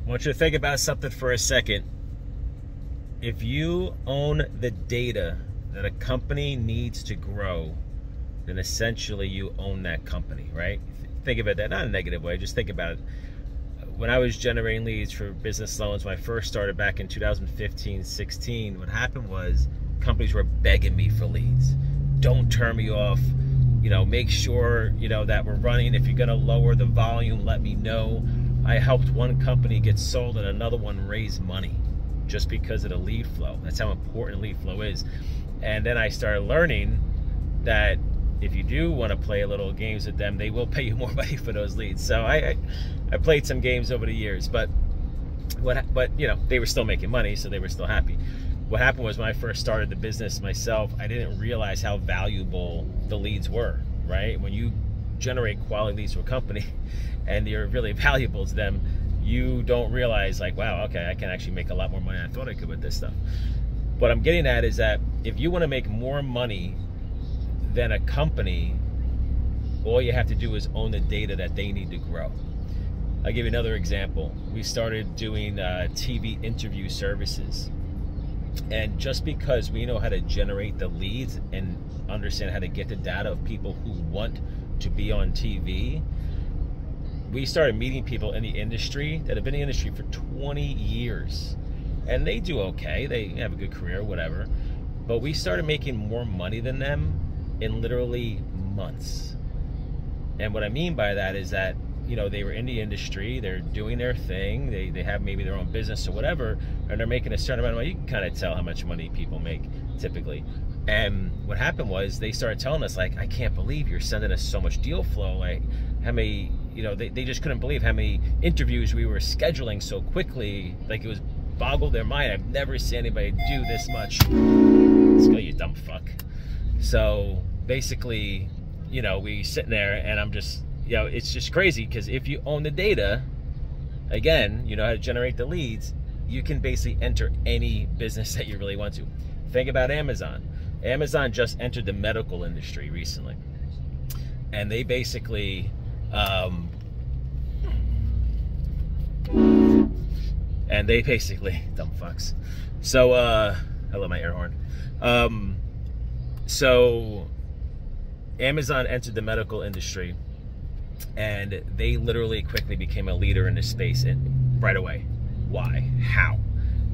I want you to think about something for a second. If you own the data that a company needs to grow, then essentially you own that company, right? Think about that, not in a negative way, just think about it. When I was generating leads for business loans, when I first started back in 2015-16, what happened was companies were begging me for leads. Don't turn me off, you know, make sure, you know, that we're running. If you're gonna lower the volume, let me know. I helped one company get sold and another one raise money just because of the lead flow. That's how important lead flow is. And then I started learning that if you do want to play a little games with them, they will pay you more money for those leads. So I played some games over the years, but you know, they were still making money, so they were still happy. What happened was when I first started the business myself, I didn't realize how valuable the leads were, right? When you generate quality leads to a company and you're really valuable to them, you don't realize, like, wow, okay, I can actually make a lot more money than I thought I could with this stuff. What I'm getting at is that if you want to make more money than a company, all you have to do is own the data that they need to grow. I'll give you another example. We started doing TV interview services. And just because we know how to generate the leads and understand how to get the data of people who want to be on TV, we started meeting people in the industry that have been in the industry for 20 years. And they do okay, they have a good career, whatever. But we started making more money than them in literally months. And what I mean by that is that, you know, they were in the industry, they're doing their thing, they have maybe their own business or whatever, and they're making a certain amount of money. You can kind of tell how much money people make typically. And what happened was they started telling us, like, I can't believe you're sending us so much deal flow. Like, how many, you know, they just couldn't believe how many interviews we were scheduling so quickly. Like, it was boggled their mind. I've never seen anybody do this much. Let's go, you dumb fuck. So basically, you know, we sitting there and I'm just, you know, it's just crazy because if you own the data, again, you know how to generate the leads, you can basically enter any business that you really want to. Think about Amazon. Amazon just entered the medical industry recently. And they basically, dumb fucks. So, I love my air horn. So Amazon entered the medical industry and they literally quickly became a leader in this space right away. Why? How?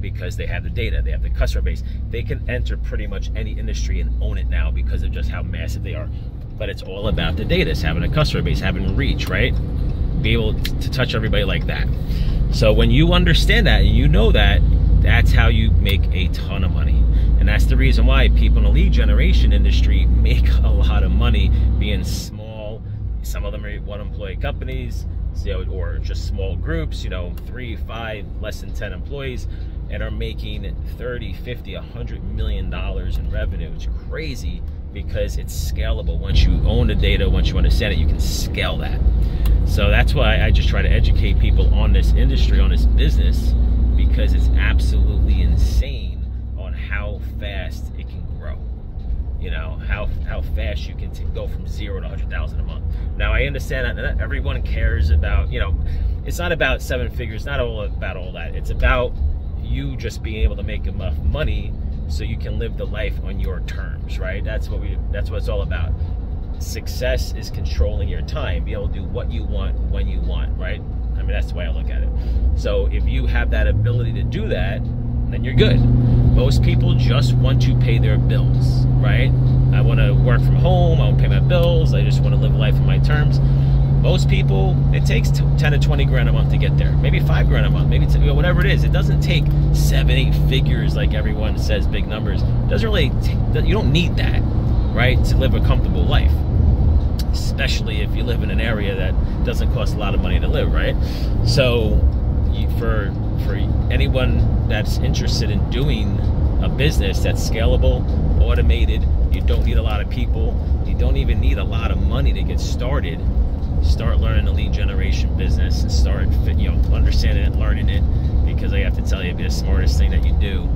Because they have the data, they have the customer base. They can enter pretty much any industry and own it now because of just how massive they are. But it's all about the data. It's having a customer base, having reach, right? Be able to touch everybody like that. So when you understand that and you know that, that's how you make a ton of money. And that's the reason why people in the lead generation industry make a lot of money being small. Some of them are one-employee companies, you know, or just small groups, you know, 3, 5, less than 10 employees, and are making 30, 50, $100 million in revenue. It's crazy because it's scalable. Once you own the data, once you understand it, you can scale that. So that's why I just try to educate people on this industry, on this business, because it's absolutely insane on how fast it can grow. You know, how fast you can go from 0 to 100,000 a month. Now, I understand that not everyone cares about, you know, it's not about 7 figures, not all about all that. It's about you just being able to make enough money so you can live the life on your terms, right? That's what it's all about. Success is controlling your time, be able to do what you want when you want, right? I mean, that's the way I look at it. So if you have that ability to do that, then you're good. Most people just want to pay their bills, right? I want to work from home, I want to pay my bills, I just want to live life on my terms. Most people, it takes 10 to 20 grand a month to get there. Maybe 5 grand a month, maybe whatever it is. It doesn't take 7, 8 figures like everyone says, big numbers. It doesn't really you don't need that, right, to live a comfortable life. Especially if you live in an area that doesn't cost a lot of money to live, right? So for anyone that's interested in doing a business that's scalable, automated, you don't need a lot of people, you don't even need a lot of money to get started. Start learning the lead generation business and start, you know, understanding it, learning it, because I have to tell you, it'd be the smartest thing that you do.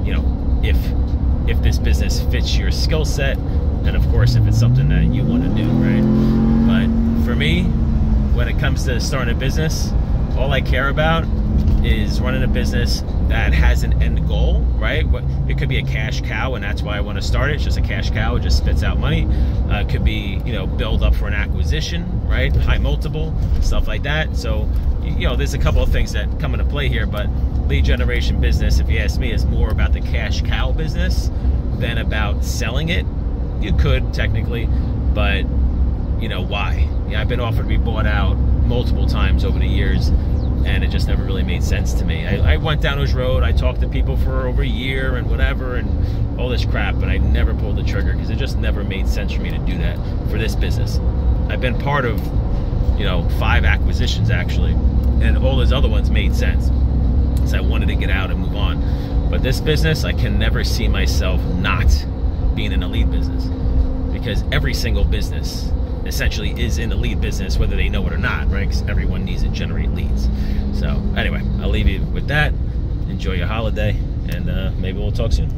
You know, if this business fits your skill set, and of course if it's something that you want to do, right? But for me, when it comes to starting a business, all I care about is running a business that has an end goal, right? It could be a cash cow, and that's why I want to start it. It's just a cash cow, it just spits out money. It could be, build up for an acquisition, right? High multiple, stuff like that. So, there's a couple of things that come into play here, but lead generation business, if you ask me, is more about the cash cow business than about selling it. You could technically, but why? I've been offered to be bought out multiple times over the years, and it just never really made sense to me. I went down this road, I talked to people for over a year and whatever and all this crap, but I never pulled the trigger because it just never made sense for me to do that for this business. I've been part of 5 acquisitions actually, and all those other ones made sense, so I wanted to get out and move on. But this business, I can never see myself not being in a lead business, because every single business essentially is in the lead business, whether they know it or not, right? Because everyone needs to generate leads. So anyway, I'll leave you with that. Enjoy your holiday, and maybe we'll talk soon.